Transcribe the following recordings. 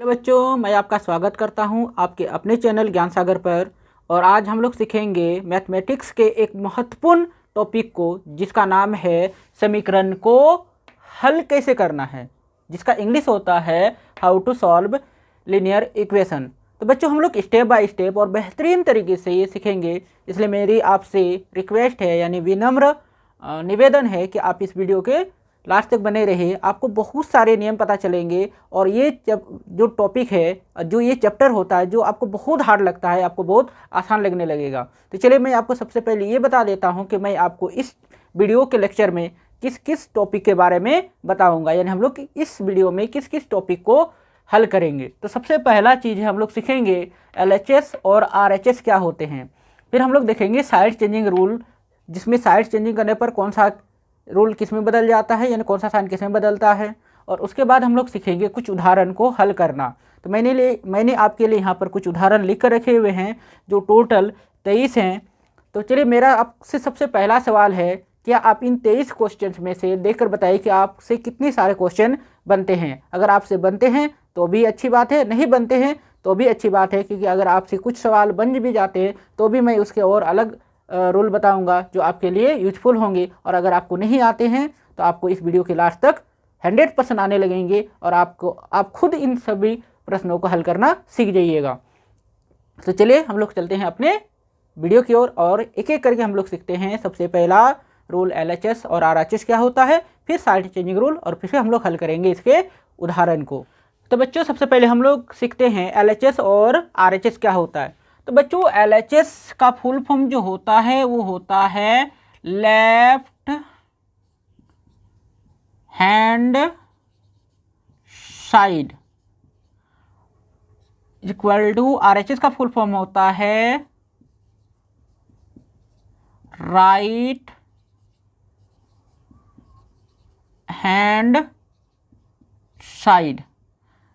तो बच्चों, मैं आपका स्वागत करता हूं आपके अपने चैनल ज्ञान सागर पर। और आज हम लोग सीखेंगे मैथमेटिक्स के एक महत्वपूर्ण टॉपिक को, जिसका नाम है समीकरण को हल कैसे करना है, जिसका इंग्लिश होता है how to solve linear equation. तो बच्चों, हम लोग स्टेप बाय स्टेप और बेहतरीन तरीके से ये सीखेंगे, इसलिए मेरी आपसे रिक्वेस्ट है, यानी विनम्र निवेदन है कि आप इस वीडियो के लास्ट तक बने रहे। आपको बहुत सारे नियम पता चलेंगे और ये जो टॉपिक है, जो ये चैप्टर होता है, जो आपको बहुत हार्ड लगता है, आपको बहुत आसान लगने लगेगा। तो चलिए, मैं आपको सबसे पहले ये बता देता हूँ कि मैं आपको इस वीडियो के लेक्चर में किस किस टॉपिक के बारे में बताऊँगा, यानी हम लोग इस वीडियो में किस किस टॉपिक को हल करेंगे। तो सबसे पहला चीज़ है, हम लोग सीखेंगे LHS और RHS क्या होते हैं। फिर हम लोग देखेंगे साइड चेंजिंग रूल, जिसमें साइड चेंजिंग करने पर कौन सा रूल किस में बदल जाता है, यानी कौन सा साइन किस में बदलता है। और उसके बाद हम लोग सीखेंगे कुछ उदाहरण को हल करना। तो मैंने आपके लिए यहाँ पर कुछ उदाहरण लिख कर रखे हुए हैं, जो टोटल 23 हैं। तो चलिए, मेरा आपसे सबसे पहला सवाल है, क्या आप इन 23 क्वेश्चंस में से देखकर बताइए कि आपसे कितने सारे क्वेश्चन बनते हैं। अगर आपसे बनते हैं तो भी अच्छी बात है, नहीं बनते हैं तो भी अच्छी बात है, क्योंकि अगर आपसे कुछ सवाल बन भी जाते हैं तो भी मैं उसके और अलग रूल बताऊंगा जो आपके लिए यूजफुल होंगे। और अगर आपको नहीं आते हैं तो आपको इस वीडियो के लास्ट तक 100% आने लगेंगे और आप खुद इन सभी प्रश्नों को हल करना सीख जाइएगा। तो चलिए, हम लोग चलते हैं अपने वीडियो की ओर और एक एक करके हम लोग सीखते हैं। सबसे पहला रूल LHS और RHS क्या होता है, फिर साइड चेंजिंग रूल, और फिर हम लोग हल करेंगे इसके उदाहरण को। तो बच्चों, सबसे पहले हम लोग सीखते हैं LHS और RHS क्या होता है। तो बच्चों, LHS का फुल फॉर्म जो होता है वो होता है left hand side, equal to RHS का फुल फॉर्म होता है राइट हैंड साइड।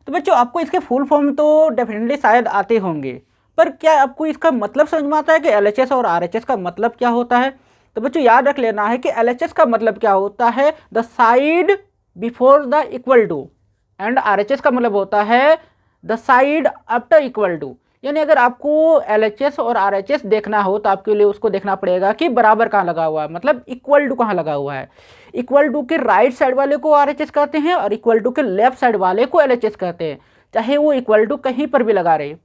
तो बच्चों, आपको इसके फुल फॉर्म तो डेफिनेटली शायद आते होंगे, पर क्या आपको इसका मतलब समझ में आता है कि LHS और RHS का मतलब क्या होता है। तो बच्चों, याद रख लेना है कि LHS का मतलब क्या होता है, the side before the equal to, and RHS का मतलब होता है the side after equal to. यानी अगर आपको LHS और RHS देखना हो तो आपके लिए उसको देखना पड़ेगा कि बराबर कहाँ लगा हुआ है, मतलब इक्वल टू कहाँ लगा हुआ है। इक्वल टू के राइट साइड वाले को RHS कहते हैं और इक्वल टू के लेफ्ट साइड वाले को LHS कहते हैं, चाहे वो इक्वल टू कहीं पर भी लगा रहे।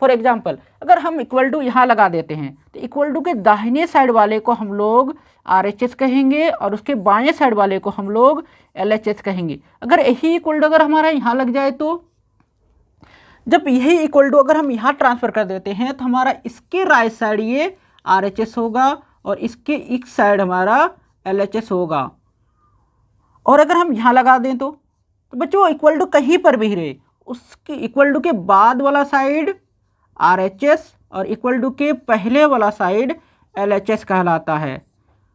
फॉर एग्जाम्पल, अगर हम इक्वल टू यहाँ लगा देते हैं तो इक्वल टू के दाहिने साइड वाले को हम लोग RHS कहेंगे और उसके बाएं साइड वाले को हम लोग LHS कहेंगे। अगर यही इक्वल टू अगर हमारा यहाँ लग जाए, तो जब यही इक्वल टू अगर हम यहाँ ट्रांसफर कर देते हैं तो हमारा इसके राइट साइड ये RHS होगा और इसके एक साइड हमारा LHS होगा। और अगर हम यहाँ लगा दें तो बच्चों, इक्वल टू कहीं पर भी रहे, उसके इक्वल टू के बाद वाला साइड RHS और इक्वल टू के पहले वाला साइड LHS कहलाता है।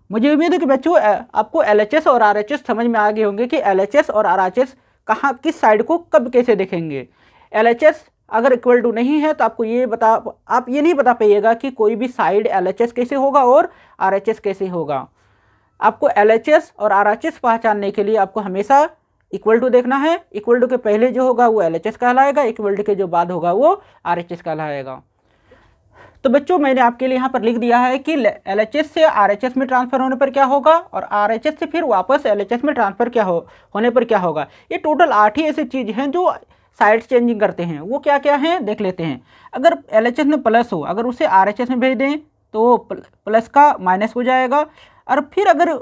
मुझे उम्मीद है कि बच्चों आपको LHS और RHS समझ में आ गए होंगे कि LHS और RHS कहाँ किस साइड को कब कैसे देखेंगे। LHS अगर इक्वल टू नहीं है तो आपको आप ये नहीं बता पाइएगा कि कोई भी साइड LHS कैसे होगा और RHS कैसे होगा। आपको LHS और RHS पहचानने के लिए आपको हमेशा इक्वल टू देखना है। इक्वल टू के पहले जो होगा वो LHS कहलाएगा, इक्वल टू के जो बाद होगा वो RHS कहलाएगा। तो बच्चों, मैंने आपके लिए यहाँ पर लिख दिया है कि LHS से RHS में ट्रांसफर होने पर क्या होगा और RHS से फिर वापस LHS में ट्रांसफर होने पर क्या होगा। ये टोटल 8 ही ऐसी चीज़ हैं जो साइड चेंजिंग करते हैं। वो क्या क्या हैं देख लेते हैं। अगर LHS में प्लस हो, अगर उसे RHS में भेज दें तो प्लस का माइनस हो जाएगा, और फिर अगर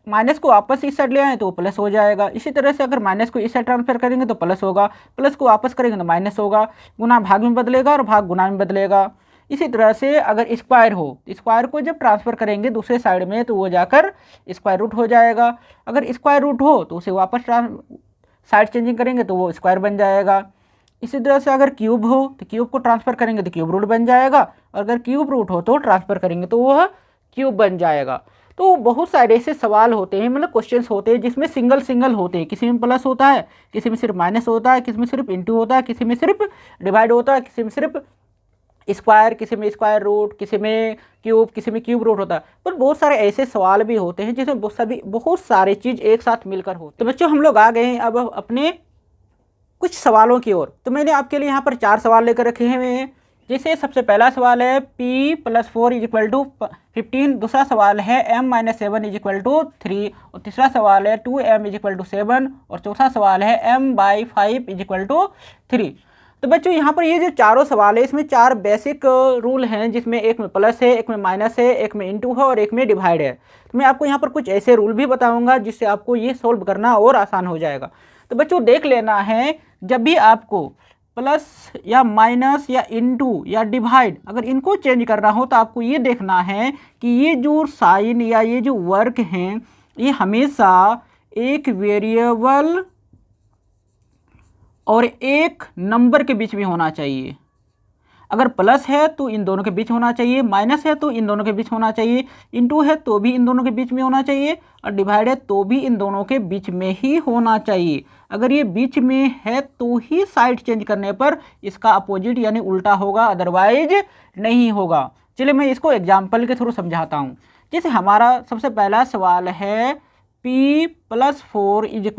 माइनस को वापस इस साइड ले आए तो प्लस हो जाएगा। इसी तरह से अगर माइनस को इस साइड ट्रांसफर करेंगे तो प्लस होगा, प्लस को वापस करेंगे तो माइनस होगा। गुना भाग में बदलेगा और भाग गुना में बदलेगा। इसी तरह से अगर स्क्वायर हो, स्क्वायर को जब ट्रांसफ़र करेंगे दूसरे साइड में तो वो जाकर स्क्वायर रूट हो जाएगा। अगर स्क्वायर रूट हो तो उसे वापस साइड चेंजिंग करेंगे तो वो स्क्वायर बन जाएगा। इसी तरह से अगर क्यूब हो तो क्यूब को ट्रांसफ़र करेंगे तो क्यूब रूट बन जाएगा, और अगर क्यूब रूट हो तो ट्रांसफ़र करेंगे तो वह क्यूब बन जाएगा। तो बहुत सारे ऐसे सवाल होते हैं, मतलब क्वेश्चंस होते हैं जिसमें सिंगल सिंगल होते हैं। किसी में प्लस होता है, किसी में सिर्फ माइनस होता है, किसी में सिर्फ इंटू होता है, किसी में सिर्फ डिवाइड होता है, किसी में सिर्फ स्क्वायर, किसी में स्क्वायर रूट, किसी में क्यूब, किसी में क्यूब रूट होता है। पर बहुत सारे ऐसे सवाल भी होते हैं जिसमें बहुत सारे चीज़ एक साथ मिलकर हो। तो बच्चों, हम लोग आ गए हैं अब अपने कुछ सवालों की ओर। तो मैंने आपके लिए यहाँ पर 4 सवाल लेकर रखे हैं। जैसे सबसे पहला सवाल है p + 4 = 15, दूसरा सवाल है m - 7 = 3, और तीसरा सवाल है 2m = 7, और चौथा सवाल है m/5 = 3। तो बच्चों यहाँ पर ये जो चारों सवाल है इसमें 4 बेसिक रूल हैं, जिसमें एक में प्लस है, एक में माइनस है, एक में इनटू है और एक में डिवाइड है। तो मैं आपको यहाँ पर कुछ ऐसे रूल भी बताऊँगा जिससे आपको ये सोल्व करना और आसान हो जाएगा। तो बच्चों देख लेना है, जब भी आपको प्लस या माइनस या इनटू या डिवाइड अगर इनको चेंज करना हो तो आपको ये देखना है कि ये जो साइन या ये जो वर्क हैं ये हमेशा एक वेरिएबल और एक नंबर के बीच में होना चाहिए। अगर प्लस है तो इन दोनों के बीच होना चाहिए, माइनस है तो इन दोनों के बीच होना चाहिए, इनटू है तो भी इन दोनों के बीच में होना चाहिए, और डिवाइड है तो भी इन दोनों के बीच में ही होना चाहिए। अगर ये बीच में है तो ही साइड चेंज करने पर इसका अपोजिट यानी उल्टा होगा, अदरवाइज नहीं होगा। चलिए मैं इसको एग्जाम्पल के थ्रू समझाता हूँ। जैसे हमारा सबसे पहला सवाल है p + 4 =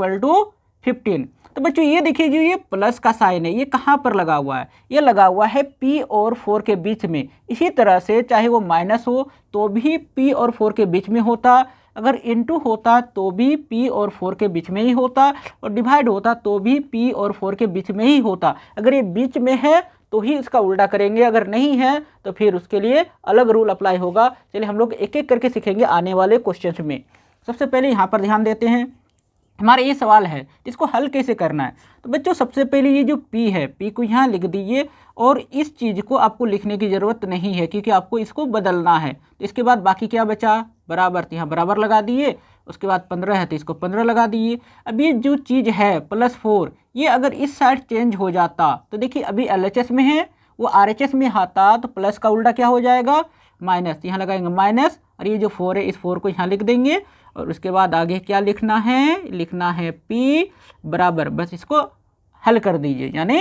15। तो बच्चों ये देखिए जो ये प्लस का साइन है ये कहाँ पर लगा हुआ है, ये लगा हुआ है p और 4 के बीच में। इसी तरह से चाहे वो माइनस हो तो भी p और 4 के बीच में होता, अगर इनटू होता तो भी p और 4 के बीच में ही होता, और डिवाइड होता तो भी p और 4 के बीच में ही होता। अगर ये बीच में है तो ही इसका उल्टा करेंगे, अगर नहीं है तो फिर उसके लिए अलग रूल अप्लाई होगा। चलिए हम लोग एक एक करके सीखेंगे आने वाले क्वेश्चन में। सबसे पहले यहाँ पर ध्यान देते हैं, हमारा ये सवाल है इसको हल कैसे करना है। तो बच्चों सबसे पहले ये जो p है p को यहाँ लिख दीजिए, और इस चीज़ को आपको लिखने की ज़रूरत नहीं है क्योंकि आपको इसको बदलना है। तो इसके बाद बाकी क्या बचा, बराबर, तो यहाँ बराबर लगा दिए। उसके बाद 15 है तो इसको 15 लगा दिए। अब ये जो चीज़ है +4 ये अगर इस साइड चेंज हो जाता तो देखिए अभी LHS में है, वो RHS में आता तो प्लस का उल्टा क्या हो जाएगा, माइनस। यहाँ लगाएंगे माइनस, और ये जो 4 है इस 4 को यहाँ लिख देंगे, और उसके बाद आगे क्या लिखना है, लिखना है p बराबर, बस इसको हल कर दीजिए। यानी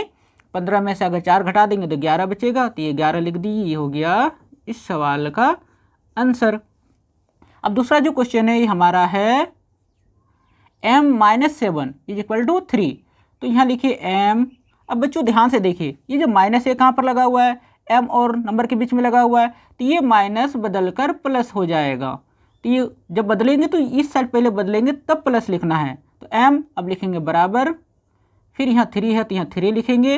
15 में से अगर 4 घटा देंगे तो 11 बचेगा, तो ये 11 लिख दीजिए। ये हो गया इस सवाल का आंसर। अब दूसरा जो क्वेश्चन है ये हमारा है m - 7 = 3। तो यहाँ लिखिए m। अब बच्चों ध्यान से देखिए ये जो माइनस है कहाँ पर लगा हुआ है, m और नंबर के बीच में लगा हुआ है, तो ये माइनस बदल कर प्लस हो जाएगा। तो ये जब बदलेंगे तो इस साइड पहले बदलेंगे तब प्लस लिखना है। तो m अब लिखेंगे बराबर, फिर यहाँ 3 है तो यहाँ 3 लिखेंगे,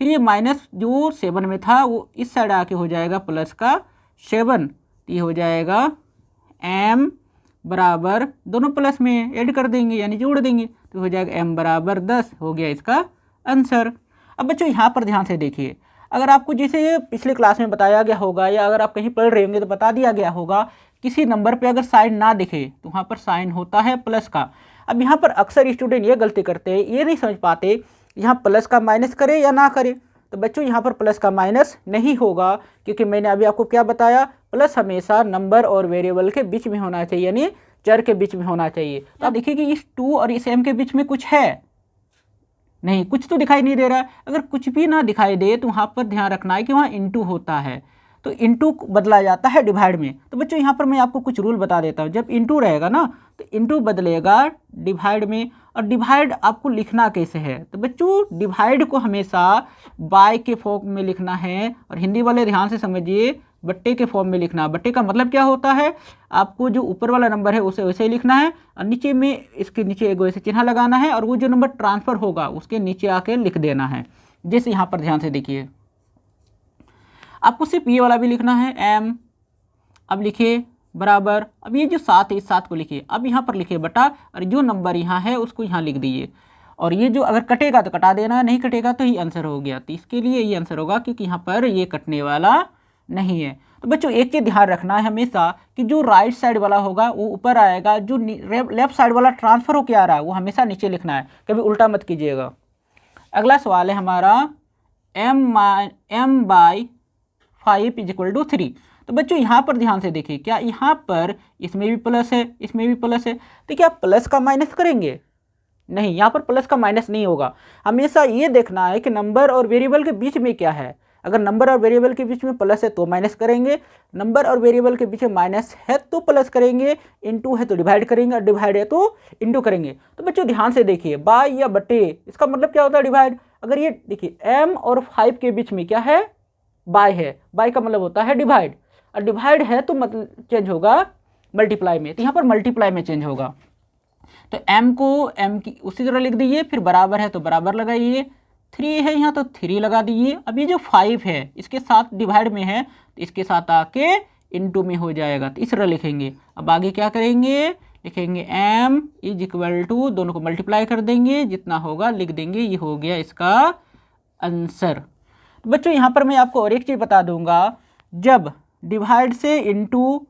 फिर ये माइनस जो 7 में था वो इस साइड आके हो जाएगा प्लस का 7। तो ये हो जाएगा m बराबर, दोनों प्लस में ऐड कर देंगे यानी जोड़ देंगे, तो हो जाएगा m बराबर 10। हो गया इसका आंसर। अब बच्चों यहाँ पर ध्यान से देखिए, अगर आपको जैसे पिछले क्लास में बताया गया होगा या अगर आप कहीं पढ़ रहे होंगे तो बता दिया गया होगा, किसी नंबर पे अगर साइन ना दिखे तो वहाँ पर साइन होता है प्लस का। अब यहाँ पर अक्सर स्टूडेंट ये गलती करते हैं, ये नहीं समझ पाते यहाँ प्लस का माइनस करे या ना करे। तो बच्चों यहाँ पर प्लस का माइनस नहीं होगा, क्योंकि मैंने अभी आपको क्या बताया, प्लस हमेशा नंबर और वेरिएबल के बीच में होना चाहिए, यानी चर के बीच में होना चाहिए। तो आप देखिए कि इस 2 और इस m के बीच में कुछ है नहीं, कुछ तो दिखाई नहीं दे रहा है। अगर कुछ भी ना दिखाई दे तो वहाँ पर ध्यान रखना है कि वहाँ इनटू होता है, तो इनटू बदला जाता है डिवाइड में। तो बच्चों यहाँ पर मैं आपको कुछ रूल बता देता हूँ। जब इनटू रहेगा ना तो इनटू बदलेगा डिवाइड में, और डिवाइड आपको लिखना कैसे है, तो बच्चों डिवाइड को हमेशा बाय के फॉर्म में लिखना है, और हिंदी वाले ध्यान से समझिए बट्टे के फॉर्म में लिखना। बट्टे का मतलब क्या होता है, आपको जो ऊपर वाला नंबर है उसे वैसे ही लिखना है, और नीचे में इसके नीचे एक वैसे चिन्ह लगाना है, और वो जो नंबर ट्रांसफ़र होगा उसके नीचे आके लिख देना है। जैसे यहाँ पर ध्यान से देखिए, आपको सिर्फ ये वाला भी लिखना है m। अब लिखिए बराबर, अब ये जो 7 है इस 7 को लिखिए, अब यहाँ पर लिखिए बटा, और जो नंबर यहाँ है उसको यहाँ लिख दीजिए। और ये जो अगर कटेगा तो कटा देना, नहीं कटेगा तो ये आंसर हो गया। तो इसके लिए ये आंसर होगा क्योंकि यहाँ पर ये कटने वाला नहीं है। तो बच्चों एक चीज़ ध्यान रखना है हमेशा कि जो राइट साइड वाला होगा वो ऊपर आएगा, जो लेफ्ट साइड वाला ट्रांसफ़र होकर आ रहा है वो हमेशा नीचे लिखना है, कभी उल्टा मत कीजिएगा। अगला सवाल है हमारा m/5 = 3। तो बच्चों यहाँ पर ध्यान से देखिए, क्या यहाँ पर इसमें भी प्लस है, इसमें भी प्लस है, तो क्या प्लस का माइनस करेंगे, नहीं, यहाँ पर प्लस का माइनस नहीं होगा। हमेशा ये देखना है कि नंबर और वेरिएबल के बीच में क्या है। अगर नंबर और वेरिएबल के बीच में प्लस है तो माइनस करेंगे, नंबर और वेरिएबल के बीच में माइनस है तो प्लस करेंगे, इनटू है तो डिवाइड करेंगे और डिवाइड है तो इनटू करेंगे। तो बच्चों ध्यान से देखिए, बाय या बटे इसका मतलब क्या होता है डिवाइड। अगर ये देखिए m और 5 के बीच में क्या है, बाय है, बाय का मतलब होता है डिवाइड, और डिवाइड है तो मतलब चेंज होगा मल्टीप्लाई में, तो यहाँ पर मल्टीप्लाई में चेंज होगा। तो m को m की उसी तरह लिख दीजिए, फिर बराबर है तो बराबर लगाइए, 3 है यहाँ तो 3 लगा दीजिए। अब ये जो 5 है इसके साथ डिवाइड में है तो इसके साथ आके इनटू में हो जाएगा, तो इस तरह लिखेंगे। अब आगे क्या करेंगे, लिखेंगे m इज इक्वल टू, दोनों को मल्टीप्लाई कर देंगे, जितना होगा लिख देंगे, ये हो गया इसका आंसर। तो बच्चों यहाँ पर मैं आपको और एक चीज़ बता दूंगा, जब डिवाइड से इनटू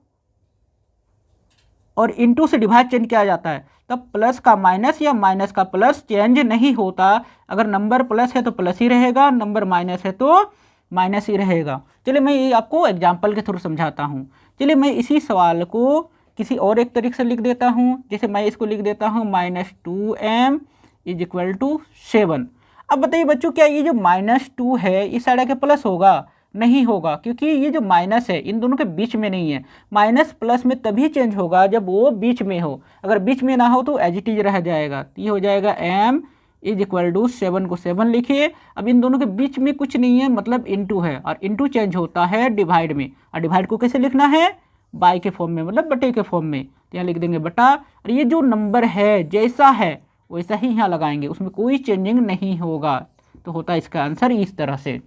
और इनटू से डिवाइड चेंज किया जाता है तब प्लस का माइनस या माइनस का प्लस चेंज नहीं होता। अगर नंबर प्लस है तो प्लस ही रहेगा, नंबर माइनस है तो माइनस ही रहेगा। चलिए मैं ये आपको एग्जाम्पल के थ्रू समझाता हूँ। चलिए मैं इसी सवाल को किसी और एक तरीके से लिख देता हूँ, जैसे मैं इसको लिख देता हूँ -2m इज इक्वल टू 7। अब बताइए बच्चों, क्या ये जो -2 है इस साइड आके प्लस होगा? नहीं होगा, क्योंकि ये जो माइनस है इन दोनों के बीच में नहीं है। माइनस प्लस में तभी चेंज होगा जब वो बीच में हो, अगर बीच में ना हो तो एज इट इज रह जाएगा। तो ये हो जाएगा m इज इक्वल टू 7 को 7 लिखिए। अब इन दोनों के बीच में कुछ नहीं है, मतलब इनटू है, और इनटू चेंज होता है डिवाइड में, और डिवाइड को कैसे लिखना है, बाय के फॉर्म में, मतलब बटे के फॉर्म में। तो यहाँ लिख देंगे बटा, और ये जो नंबर है जैसा है वैसा ही यहाँ लगाएंगे, उसमें कोई चेंजिंग नहीं होगा। तो होता है इसका आंसर इस तरह से।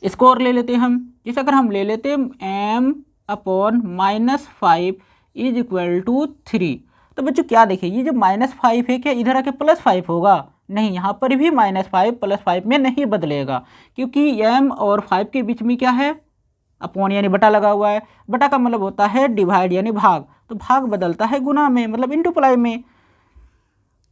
इसको और ले लेते हैं हम, जैसे अगर हम ले लेते हैं m upon -5 is equal to 3। तो बच्चों क्या देखिए, ये जो -5 है क्या इधर आके +5 होगा? नहीं, यहाँ पर भी -5 +5 में नहीं बदलेगा, क्योंकि m और 5 के बीच में क्या है, अपॉन यानी बटा लगा हुआ है। बटा का मतलब होता है डिवाइड यानी भाग, तो भाग बदलता है गुना में, मतलब इनटू प्लाई में।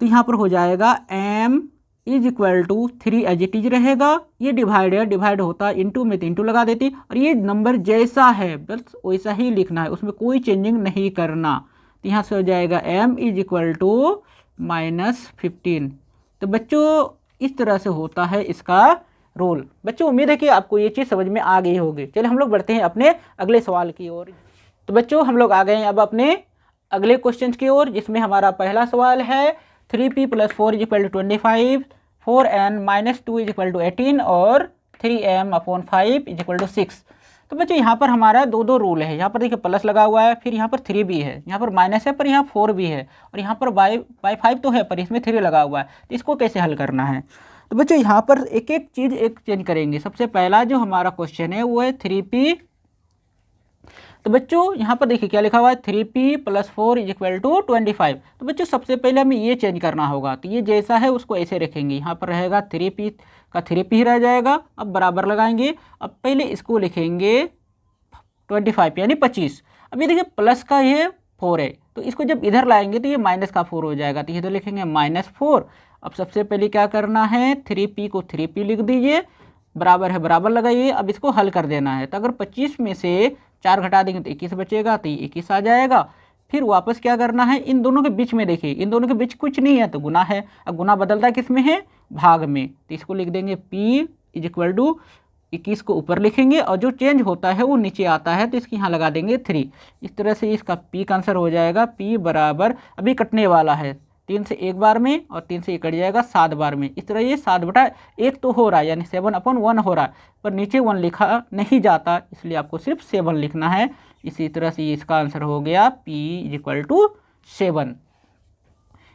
तो यहाँ पर हो जाएगा m is equal to 3 as it is रहेगा, ये डिवाइड है, डिवाइड होता है इनटू में तो इनटू लगा देती, और ये नंबर जैसा है बस वैसा ही लिखना है, उसमें कोई चेंजिंग नहीं करना। तो यहाँ से हो जाएगा m इज इक्वल टू -15। तो बच्चों इस तरह से होता है इसका रोल। बच्चों उम्मीद है कि आपको ये चीज़ समझ में आ गई होगी। चलिए हम लोग बढ़ते हैं अपने अगले सवाल की ओर। तो बच्चों हम लोग आ गए हैं अब अपने अगले क्वेश्चन की ओर, जिसमें हमारा पहला सवाल है 3p + 4 is equal to 25, 4n - 2 is equal to 18 और 3m upon 5 is equal to 6। तो बच्चों यहाँ पर हमारा दो रूल है। यहाँ पर देखिए प्लस लगा हुआ है, फिर यहाँ पर 3 भी है, यहाँ पर माइनस है पर यहाँ 4 भी है, और यहाँ पर बाई 5 तो है पर इसमें 3 लगा हुआ है। तो इसको कैसे हल करना है? तो बच्चों यहाँ पर एक एक चीज़ एक चेंज करेंगे। सबसे पहला जो हमारा क्वेश्चन है वो है 3p। तो बच्चों यहाँ पर देखिए क्या लिखा हुआ है, 3p + 4 इज इक्वल टू 25। तो बच्चों सबसे पहले हमें ये चेंज करना होगा, तो ये जैसा है उसको ऐसे रखेंगे। यहाँ पर रहेगा 3p का 3p ही रह जाएगा। अब बराबर लगाएंगे, अब पहले इसको लिखेंगे 25 यानी 25। अब ये देखिए प्लस का ये 4 है, तो इसको जब इधर लाएंगे तो ये माइनस का 4 हो जाएगा, तो ये तो लिखेंगे -4। अब सबसे पहले क्या करना है, 3p को 3p लिख दीजिए, बराबर है बराबर लगाइए। अब इसको हल कर देना है, तो अगर 25 में से 4 घटा देंगे तो 21 बचेगा, तो ये 21 आ जाएगा। फिर वापस क्या करना है, इन दोनों के बीच में देखिए इन दोनों के बीच कुछ नहीं है तो गुना है। अब गुना बदलता किस में है, भाग में, तो इसको लिख देंगे p इज इक्वल टू 21 को ऊपर लिखेंगे और जो चेंज होता है वो नीचे आता है, तो इसकी यहाँ लगा देंगे 3। इस तरह से इसका p का आंसर हो जाएगा p बराबर, अभी कटने वाला है 3 से 1 बार में और 3 से ये कट जाएगा 7 बार में। इस तरह ये 7/1 तो हो रहा है, यानी 7/1 हो रहा है, पर नीचे 1 लिखा नहीं जाता, इसलिए आपको सिर्फ 7 लिखना है। इसी तरह से इसका आंसर हो गया p इज इक्वल टू 7।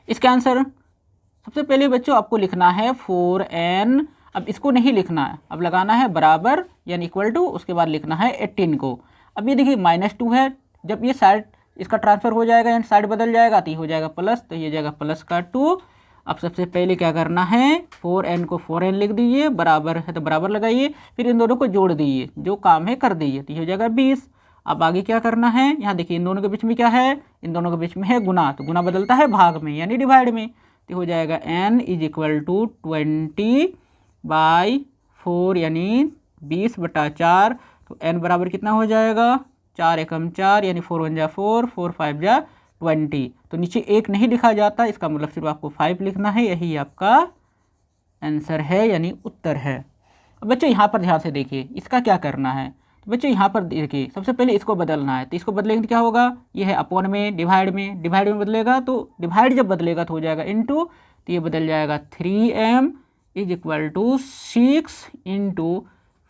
इसका आंसर सबसे पहले बच्चों आपको लिखना है 4n। अब इसको नहीं लिखना है, अब लगाना है बराबर यानी इक्वल टू, उसके बाद लिखना है 18 को। अब ये देखिए -2 है, जब ये साइड इसका ट्रांसफ़र हो जाएगा यानी साइड बदल जाएगा तो ये हो जाएगा प्लस, तो ये जाएगा प्लस का 2। अब सबसे पहले क्या करना है, 4n को 4n लिख दीजिए, बराबर है तो बराबर लगाइए, फिर इन दोनों को जोड़ दीजिए, जो काम है कर दीजिए, तो ये हो जाएगा 20। अब आगे क्या करना है, यहाँ देखिए इन दोनों के बीच में क्या है, इन दोनों के बीच में है गुना, तो गुना बदलता है भाग में यानी डिवाइड में, तो हो जाएगा n इज इक्वल टू 20/4 यानी 20/4। तो n बराबर कितना हो जाएगा, 4 एकम 4 यानी 4 1 जा 4, 4 5 जा 20। तो नीचे 1 नहीं लिखा जाता, इसका मतलब सिर्फ आपको 5 लिखना है, यही आपका आंसर है यानी उत्तर है। अब बच्चों यहाँ पर ध्यान से देखिए इसका क्या करना है। तो बच्चों यहाँ पर देखिए सबसे पहले इसको बदलना है, तो इसको बदलेंगे तो क्या होगा, ये है अपॉन में, डिवाइड में बदलेगा, तो डिवाइड जब बदलेगा तो हो जाएगा इनटू, तो ये बदल जाएगा 3m is equal to 6 into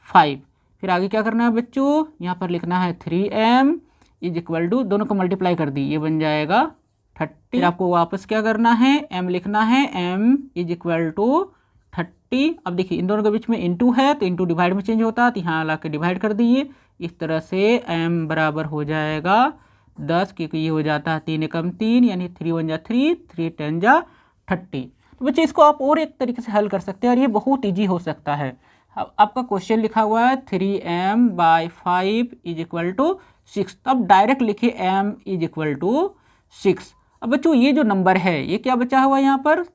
5। फिर आगे क्या करना है बच्चों, यहाँ पर लिखना है 3m इज इक्वल टू, दोनों को मल्टीप्लाई कर दी, ये बन जाएगा 30। फिर आपको वापस क्या करना है, m लिखना है, m इज इक्वल टू 30। अब देखिए इन दोनों के बीच में इंटू है तो इंटू डिवाइड में चेंज होता है, तो यहाँ ला के डिवाइड कर दिए। इस तरह से m बराबर हो जाएगा 10, क्योंकि ये हो जाता है 3 एकम 3 यानी 3 1 जा 3, 3 10 जा 30। तो बच्चे इसको आप और एक तरीके से हल कर सकते हैं और ये बहुत ईजी हो सकता है। अब आपका क्वेश्चन लिखा हुआ है 3m/5 इज इक्वल टू 6, तो अब डायरेक्ट लिखिए m इज इक्वल टू 6। अब बच्चों ये जो नंबर है ये क्या बचा हुआ है यहाँ पर, तो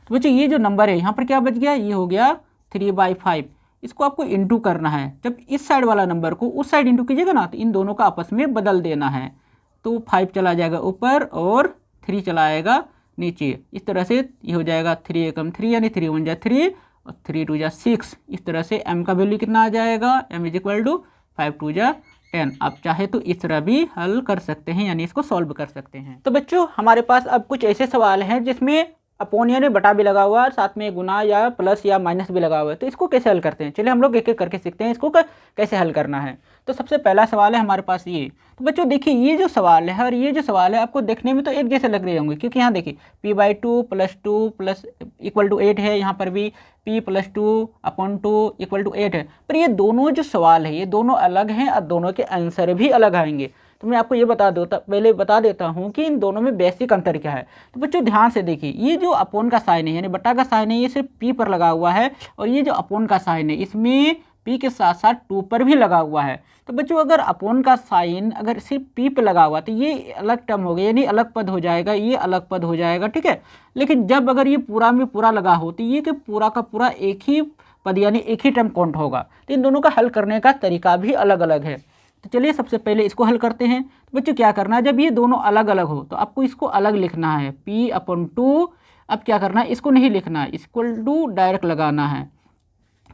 बच्चों ये जो नंबर है यहाँ पर क्या बच गया, ये हो गया 3/5। इसको आपको इंटू करना है, जब इस साइड वाला नंबर को उस साइड इंटू कीजिएगा ना तो इन दोनों का आपस में बदल देना है, तो 5 चला जाएगा ऊपर और 3 चला आएगा नीचे। इस तरह से ये हो जाएगा 3 एकम 3 यानी 3 1 जा 3 और 3 2 जा 6। इस तरह से m का वैल्यू कितना आ जाएगा, m इज इक्वल टू 5 2 जा 10। आप चाहे तो इस तरह भी हल कर सकते हैं, यानी इसको सॉल्व कर सकते हैं। तो बच्चों हमारे पास अब कुछ ऐसे सवाल हैं जिसमें अपॉन यानी बटा भी लगा हुआ है, साथ में गुना या प्लस या माइनस भी लगा हुआ है, तो इसको कैसे हल करते हैं, चलिए हम लोग एक एक करके सीखते हैं इसको कैसे हल करना है। तो सबसे पहला सवाल है हमारे पास ये। तो बच्चों देखिए ये जो सवाल है और ये जो सवाल है आपको देखने में तो एक जैसे लग रहे होंगे, क्योंकि यहाँ देखिए p/2 + 2 प्लस इक्वल टू 8 है, यहाँ पर भी p + 2/2 इक्वल टू 8 है। पर ये दोनों जो सवाल है ये दोनों अलग हैं और दोनों के आंसर भी अलग आएंगे। तो मैं आपको ये पहले बता देता हूँ कि इन दोनों में बेसिक अंतर क्या है। तो बच्चों ध्यान से देखिए ये जो अपॉन का साइन है यानी बटा का साइन है ये सिर्फ p पर लगा हुआ है, और ये जो अपॉन का साइन है इसमें p के साथ साथ 2 पर भी लगा हुआ है। तो बच्चों अगर अपॉन का साइन अगर सिर्फ p पर लगा हुआ तो ये अलग टर्म हो गया यानी अलग पद हो जाएगा, ये अलग पद हो जाएगा, ठीक है। लेकिन जब अगर ये पूरा में पूरा लगा हो तो ये कि पूरा का पूरा एक ही पद यानी एक ही टर्म काउंट होगा। तो इन दोनों का हल करने का तरीका भी अलग अलग है। तो चलिए सबसे पहले इसको हल करते हैं। तो बच्चों क्या करना है, जब ये दोनों अलग अलग हो तो आपको इसको अलग लिखना है p/2। अब क्या करना है, इसको नहीं लिखना है, इक्वल टू डायरेक्ट लगाना है,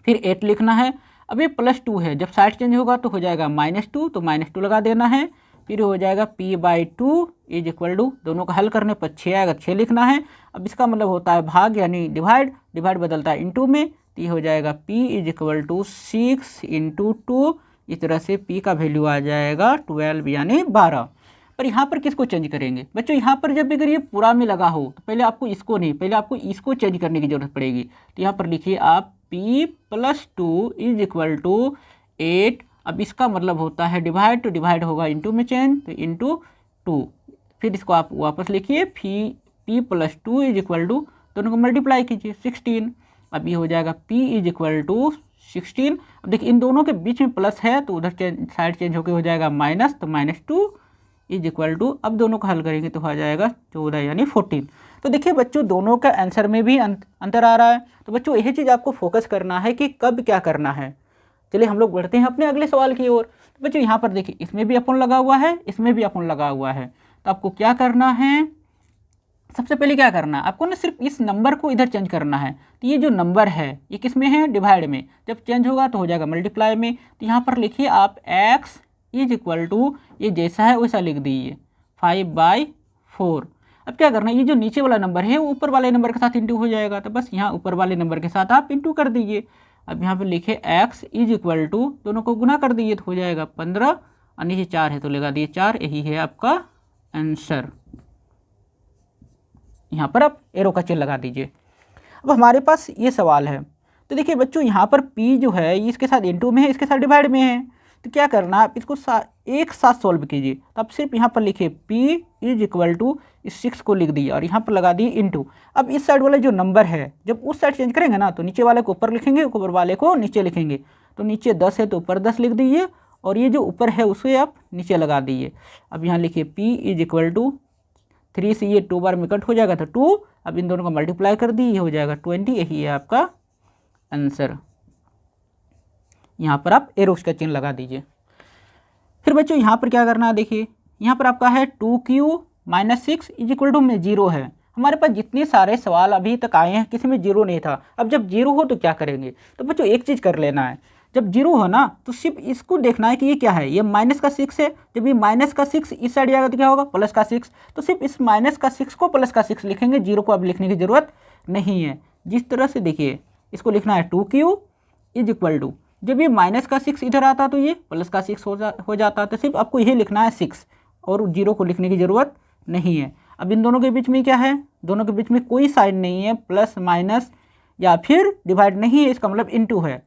फिर 8 लिखना है। अब ये +2 है, जब साइड चेंज होगा तो हो जाएगा -2, तो -2 लगा देना है। फिर हो जाएगा p/2 इज इक्वल टू, दोनों का हल करने पर 6 आएगा, 6 लिखना है। अब इसका मतलब होता है भाग यानी डिवाइड बदलता है इंटू में, तो ये हो जाएगा p is equal to 6 into 2। इस तरह से p का वैल्यू आ जाएगा 12 यानी 12। पर यहाँ पर किसको चेंज करेंगे बच्चों, यहाँ पर जब अगर ये पूरा में लगा हो तो पहले आपको इसको नहीं, पहले आपको इसको चेंज करने की जरूरत पड़ेगी। तो यहाँ पर लिखिए आप p+2 इज इक्वल टू 8। अब इसका मतलब होता है डिवाइड, तो डिवाइड होगा इंटू में चेंज, तो इंटू 2। फिर इसको आप वापस लिखिए p+2 इज इक्वल टू, दोनों को मल्टीप्लाई कीजिए 16। अब ये हो जाएगा p इज इक्वल टू 16। अब देखिए इन दोनों के बीच में प्लस है तो उधर साइड चेंज होकर हो जाएगा माइनस, तो -2 इज इक्वल टू, अब दोनों को हल करेंगे तो हो जाएगा 14 यानी 14। तो देखिए बच्चों दोनों का आंसर में भी अंतर आ रहा है। तो बच्चों यही चीज़ आपको फोकस करना है कि कब क्या करना है। चलिए हम लोग बढ़ते हैं अपने अगले सवाल की ओर। तो बच्चों यहाँ पर देखिए इसमें भी अपॉन लगा हुआ है, इसमें भी अपॉन लगा हुआ है। तो आपको क्या करना है, सबसे पहले क्या करना है आपको ना, सिर्फ इस नंबर को इधर चेंज करना है। तो ये जो नंबर है ये किस में है, डिवाइड में, जब चेंज होगा तो हो जाएगा मल्टीप्लाई में। तो यहाँ पर लिखिए आप x इज इक्वल टू, ये जैसा है वैसा लिख दीजिए 5/4। अब क्या करना है, ये जो नीचे वाला नंबर है वो ऊपर वाले नंबर के साथ इंटू हो जाएगा, तो बस यहाँ ऊपर वाले नंबर के साथ आप इंटू कर दीजिए। अब यहाँ पर लिखे x इज इक्वल टू, दोनों को गुना कर दीजिए तो हो जाएगा 15, और नीचे 4 है तो लगा दिए 4। यही है आपका आंसर। यहाँ पर आप एरो का चिन्ह लगा दीजिए। अब हमारे पास ये सवाल है, तो देखिए बच्चों यहाँ पर p जो है ये इसके साथ इंटू में है, इसके साथ डिवाइड में है। तो क्या करना है, आप इसको एक साथ सॉल्व कीजिए। तो आप सिर्फ यहाँ पर लिखिए p इज इक्वल टू, इस 6 को लिख दिए और यहाँ पर लगा दिए इंटू। अब इस साइड वाला जो नंबर है जब उस साइड चेंज करेंगे ना तो नीचे वाले को ऊपर लिखेंगे, ऊपर वाले को नीचे लिखेंगे। तो नीचे 10 है तो ऊपर 10 लिख दीजिए, और ये जो ऊपर है उसे आप नीचे लगा दीजिए। अब यहाँ लिखिए p इज इक्वल टू, 3 से ये 2 बार में कट हो जाएगा तो 2। अब इन दोनों को मल्टीप्लाई कर दी, ये हो जाएगा 20। यही है आपका आंसर। यहाँ पर आप एरोस का चिन्ह लगा दीजिए। फिर बच्चों यहाँ पर क्या करना है, देखिए यहाँ पर आपका है 2q - 6 इज इक्वल टू में 0 है। हमारे पास जितने सारे सवाल अभी तक आए हैं किसी में जीरो नहीं था। अब जब जीरो हो तो क्या करेंगे, तो बच्चों एक चीज़ कर लेना है, जब जीरो हो ना तो सिर्फ इसको देखना है कि ये क्या है, ये माइनस का 6 है। जब ये माइनस का 6 इस साइड जाएगा तो क्या होगा, प्लस का 6। तो सिर्फ इस माइनस का 6 को प्लस का 6 लिखेंगे, जीरो को अब लिखने की ज़रूरत नहीं है। जिस तरह से देखिए इसको लिखना है 2q इज इक्वल टू, जब ये माइनस का 6 इधर आता तो ये प्लस का 6 हो जाता। तो सिर्फ आपको यही लिखना है 6 और जीरो को लिखने की ज़रूरत नहीं है। अब इन दोनों के बीच में क्या है, दोनों के बीच में कोई साइन नहीं है, प्लस माइनस या फिर डिवाइड नहीं है, इसका मतलब इनटू है।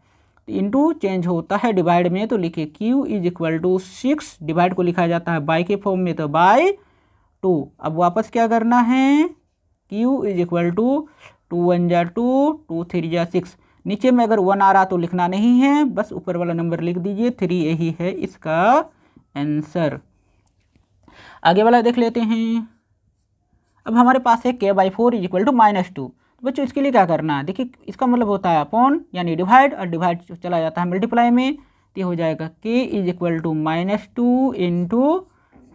तो इनटू चेंज होता है डिवाइड में, तो लिखिए q is equal to 6, divide को लिखा जाता है बाई के फॉर्म में तो बाई 2। अब वापस क्या करना है, q इज इक्वल टू 2 1 जा 2 2 3 जा 6। नीचे में अगर 1 आ रहा तो लिखना नहीं है, बस ऊपर वाला नंबर लिख दीजिए, 3 यही है इसका आंसर। आगे वाला देख लेते हैं। अब हमारे पास है k/4 इज इक्वल टू -2। तो बच्चों इसके लिए क्या करना है, देखिए इसका मतलब होता है अपॉन यानी डिवाइड, और डिवाइड चला जाता है मल्टीप्लाई में, तो ये हो जाएगा k is equal to -2 into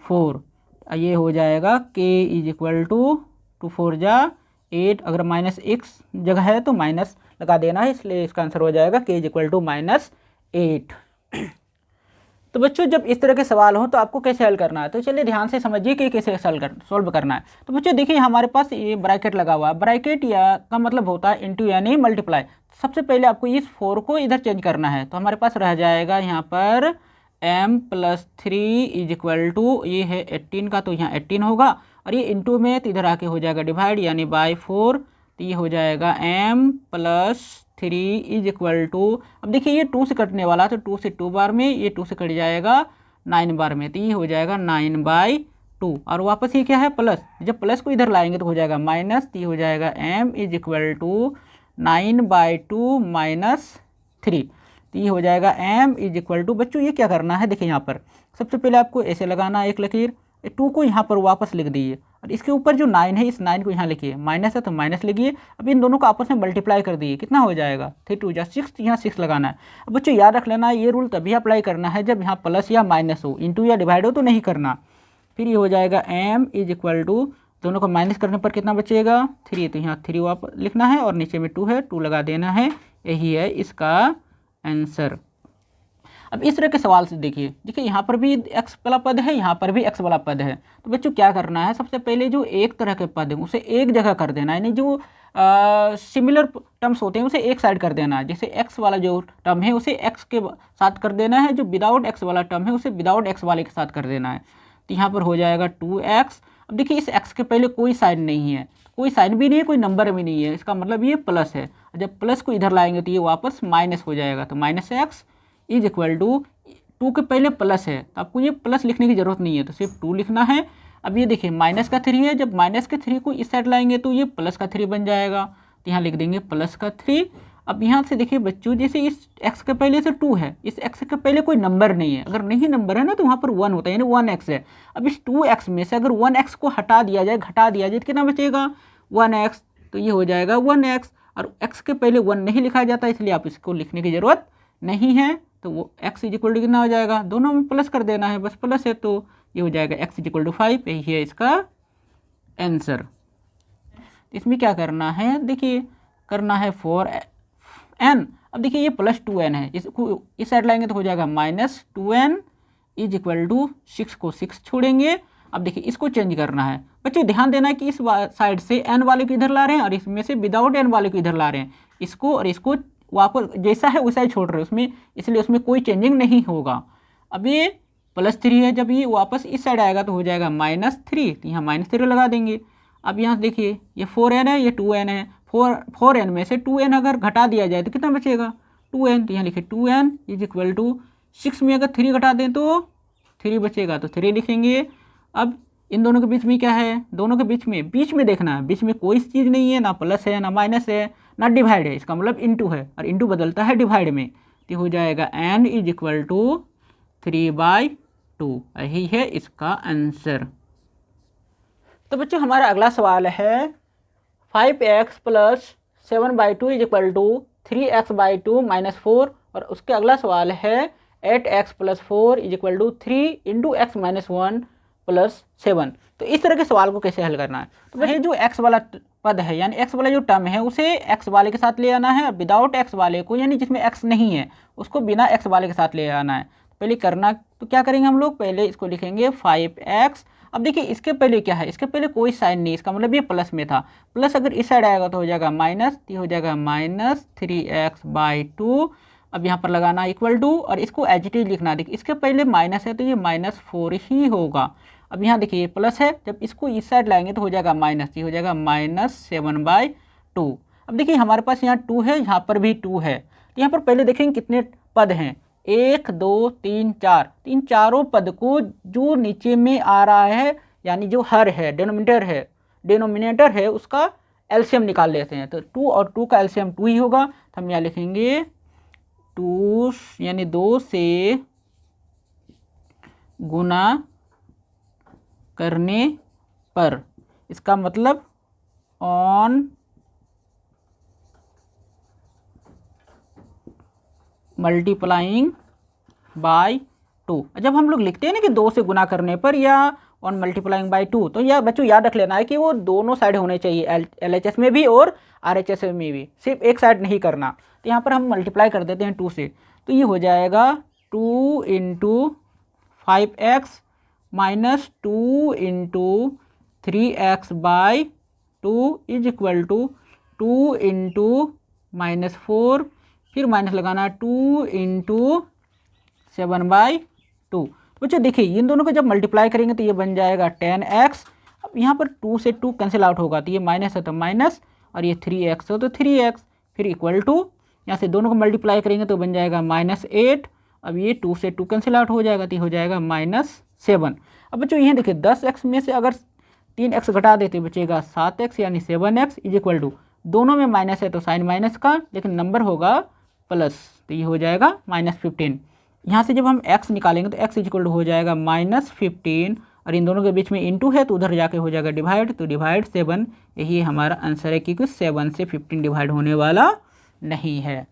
4। ये हो जाएगा k इज इक्वल टू 2 4 जा 8। अगर -x जगह है तो माइनस लगा देना है, इसलिए इसका आंसर हो जाएगा k इज इक्वल टू -8। तो बच्चों जब इस तरह के सवाल हो तो आपको कैसे हल करना है, तो चलिए ध्यान से समझिए कि कैसे सॉल्व करना है। तो बच्चों देखिए हमारे पास ये ब्रैकेट लगा हुआ है, ब्रैकेट या का मतलब होता है इनटू यानी मल्टीप्लाई। सबसे पहले आपको इस 4 को इधर चेंज करना है, तो हमारे पास रह जाएगा यहाँ पर m+3 इज इक्वल टू, ये है 18 का तो यहाँ 18 होगा, और ये इनटू में तो इधर आके हो जाएगा डिवाइड यानी बाई 4, तो ये हो जाएगा m+3 इज इक्वल टू, अब देखिए ये 2 से कटने वाला तो 2 से 2 बार में, ये 2 से कट जाएगा 9 बार में, तो ये हो जाएगा 9/2। और वापस ये क्या है प्लस, जब प्लस को इधर लाएंगे तो हो जाएगा माइनस, तो ये हो जाएगा m इज इक्वल टू 9/2 -3, तो ये हो जाएगा m इज इक्वल टू। बच्चों ये क्या करना है, देखिए यहाँ पर सबसे पहले आपको ऐसे लगाना है एक लकीर, 2 को यहाँ पर वापस लिख दीजिए, और इसके ऊपर जो 9 है इस 9 को यहाँ लिखिए, माइनस है तो माइनस लिखिए। अब इन दोनों को आपस में मल्टीप्लाई कर दीजिए, कितना हो जाएगा 3 2 जा 6, यहाँ 6 लगाना है। अब बच्चों याद रख लेना ये रूल तभी अप्लाई करना है जब यहाँ प्लस या माइनस हो, इंटू या डिवाइड हो तो नहीं करना। फिर ये हो जाएगा m इज इक्वल टू, दोनों को माइनस करने पर कितना बचेगा 3, तो यहाँ 3 वापस लिखना है, और नीचे में 2 है 2 लगा देना है, यही है इसका आंसर। अब इस तरह के सवाल से देखिए यहाँ पर भी x वाला पद है, यहाँ पर भी x वाला पद है। तो बच्चों क्या करना है, सबसे पहले जो एक तरह के पद है उसे एक जगह कर देना है, यानी जो सिमिलर टर्म्स होते हैं उसे एक साइड कर देना है। जैसे x वाला जो टर्म है उसे x के साथ कर देना है, जो विदाउट x वाला टर्म है उसे विदाउट x वाले के साथ कर देना है। तो यहाँ पर हो जाएगा 2x। अब देखिए इस x के पहले कोई साइन नहीं है, कोई साइन भी नहीं है, कोई नंबर भी नहीं है, इसका मतलब ये प्लस है। जब प्लस को इधर लाएंगे तो ये वापस माइनस हो जाएगा, तो -x इज इक्वल टू 2 के पहले प्लस है तो आपको ये प्लस लिखने की ज़रूरत नहीं है, तो सिर्फ 2 लिखना है। अब ये देखिए माइनस का 3 है, जब माइनस के 3 को इस साइड लाएंगे तो ये प्लस का 3 बन जाएगा, तो यहाँ लिख देंगे प्लस का 3। अब यहाँ से देखिए बच्चों जैसे इस x के पहले से 2 है, इस x के पहले कोई नंबर नहीं है, अगर नहीं नंबर है ना तो वहाँ पर 1 होता है यानी 1x है। अब इस 2x में से अगर 1x को हटा दिया जाए घटा दिया जाए तो कितना बचेगा 1x, तो ये हो जाएगा 1x। और x के पहले 1 नहीं लिखा जाता इसलिए आप इसको लिखने की ज़रूरत नहीं है, तो वो x इज इक्वल टू कितना हो जाएगा, दोनों में प्लस कर देना है, बस प्लस है तो ये हो जाएगा x इज इक्वल टू 5, यही है इसका आंसर। इसमें क्या करना है, देखिए करना है 4n। अब देखिए ये +2n है, इसको इस साइड लाएंगे तो हो जाएगा -2n इज इक्वल टू 6 को 6 छोड़ेंगे। अब देखिए इसको चेंज करना है, बच्चों ध्यान देना है कि इस साइड से n वाले को इधर ला रहे हैं और इसमें से विदाउट n वाले को इधर ला रहे हैं, इसको और इसको वापस जैसा है वैसा ही छोड़ रहे हैं उसमें, इसलिए उसमें कोई चेंजिंग नहीं होगा। अब ये +3 है, जब ये वापस इस साइड आएगा तो हो जाएगा -3, तो यहाँ -3 लगा देंगे। अब यहाँ देखिए ये 4n है, ये 2n है, 4n में से 2n अगर घटा दिया जाए तो कितना बचेगा 2n, तो यहाँ लिखे 2n इज इक्वल टू 6 में अगर 3 घटा दें तो 3 बचेगा, तो 3 लिखेंगे। अब इन दोनों के बीच में क्या है, दोनों के बीच में देखना है, बीच में कोई चीज़ नहीं है, ना प्लस है ना माइनस है ना डिवाइड है, इसका मतलब इनटू है, और इनटू बदलता है डिवाइड में, तो हो जाएगा n इज इक्वल टू 3/2, यही है इसका आंसर। तो बच्चों हमारा अगला सवाल है 5x + 7/2 is equal to 3x/2 - 4, और उसके अगला सवाल है 8x + 4 is equal to 3 × x - 1 plus 7। तो इस तरह के सवाल को कैसे हल करना है, तो भाई जो एक्स वाला पद है यानी एक्स वाला जो टर्म है उसे एक्स वाले के साथ ले आना है, और विदाउट एक्स वाले को यानी जिसमें एक्स नहीं है उसको बिना एक्स वाले के साथ ले आना है। पहले करना तो क्या करेंगे हम लोग, पहले इसको लिखेंगे 5x। अब देखिए इसके पहले क्या है, इसके पहले कोई साइन नहीं, इसका मतलब ये प्लस में था, प्लस अगर इस साइड आएगा तो हो जाएगा माइनस, तो हो जाएगा -3x/2। अब यहाँ पर लगाना इक्वल टू, और इसको एज इट इज लिखना। देखिए इसके पहले माइनस है तो ये -4 ही होगा। अब यहाँ देखिए ये प्लस है, जब इसको इस साइड लाएंगे तो हो जाएगा माइनस, ये हो जाएगा -7/2। अब देखिए हमारे पास यहाँ 2 है, यहाँ पर भी 2 है, तो यहाँ पर पहले देखेंगे कितने पद हैं, 1 2 3 4। तो इन चारों पद को जो नीचे में आ रहा है यानी जो हर है डिनोमिनेटर है उसका एलसीएम निकाल लेते हैं। तो 2 और 2 का एलसीएम 2 ही होगा, तो हम यहाँ लिखेंगे 2 यानी 2 से गुना करने पर, इसका मतलब ऑन मल्टीप्लाइंग बाय 2। जब हम लोग लिखते हैं ना कि 2 से गुना करने पर या ऑन मल्टीप्लाइंग बाय 2, तो यह बच्चों याद रख लेना है कि वो दोनों साइड होने चाहिए, LHS में भी और RHS में भी, सिर्फ एक साइड नहीं करना। तो यहाँ पर हम मल्टीप्लाई कर देते हैं 2 से, तो ये हो जाएगा 2 × 5x minus 2 × 3x/2 is equal to 2 × -4, फिर माइनस लगाना 2 × 7/2। बच्चों देखिए इन दोनों को जब मल्टीप्लाई करेंगे तो ये बन जाएगा 10x। अब यहाँ पर 2 से 2 कैंसिल आउट होगा, तो ये माइनस है तो माइनस, और ये 3x हो तो 3x, फिर इक्वल टू यहाँ से दोनों को मल्टीप्लाई करेंगे तो बन जाएगा -8। अब ये 2 से 2 कैंसिल आउट हो जाएगा, तो ये हो जाएगा -7। अब बच्चों यहाँ देखिए 10x में से अगर 3x घटा देते बचेगा 7x यानी 7x इज इक्वल टू, दोनों में माइनस है तो साइन माइनस का, लेकिन नंबर होगा प्लस, तो ये हो जाएगा -15। यहाँ से जब हम x निकालेंगे तो x इज इक्वल टू हो जाएगा -15, और इन दोनों के बीच में इंटू है तो उधर जाके हो जाएगा डिवाइड, तो डिवाइड 7। यही हमारा आंसर है, क्योंकि 7 से 15 डिवाइड होने वाला नहीं है।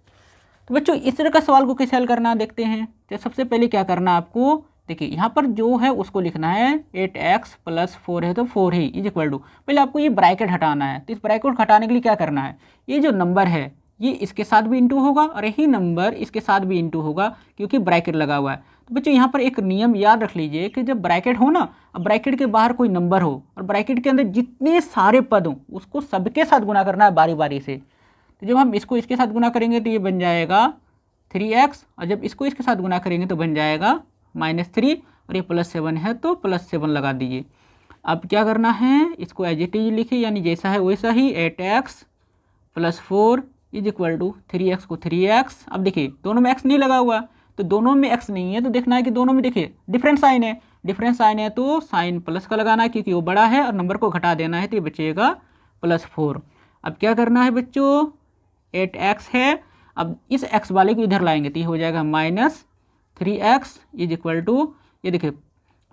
तो बच्चों इस तरह का सवाल को कैसे हल करना देखते हैं। तो सबसे पहले क्या करना आपको, देखिए यहाँ पर जो है उसको लिखना है 8x + 4 है तो 4 ही इज इक्वल टू, पहले आपको ये ब्रैकेट हटाना है। तो इस ब्रैकेट हटाने के लिए क्या करना है, ये जो नंबर है ये इसके साथ भी इंटू होगा और यही नंबर इसके साथ भी इंटू होगा, क्योंकि ब्रैकेट लगा हुआ है। तो बच्चों यहाँ पर एक नियम याद रख लीजिए कि जब ब्रैकेट हो ना, अब ब्रैकेट के बाहर कोई नंबर हो और ब्रैकेट के अंदर जितने सारे पद हों उसको सबके साथ गुना करना है बारी बारी से। तो जब हम इसको इसके साथ गुना करेंगे तो ये बन जाएगा 3x, और जब इसको इसके साथ गुना करेंगे तो बन जाएगा -3, और ये +7 है तो +7 लगा दीजिए। अब क्या करना है, इसको एज इट इज लिखिए, यानी जैसा है वैसा ही 8x + 4 is equal to 3x को 3x। अब देखिए दोनों में x नहीं लगा हुआ, तो दोनों में x नहीं है तो देखना है कि दोनों में देखिए डिफरेंट साइन है, डिफरेंट साइन है तो साइन प्लस का लगाना है क्योंकि वो बड़ा है, और नंबर को घटा देना है तो ये बचेगा +4। अब क्या करना है बच्चों, 8x है, अब इस x वाले को इधर लाएंगे तो ये हो जाएगा -3x इज इक्वल टू, ये देखिए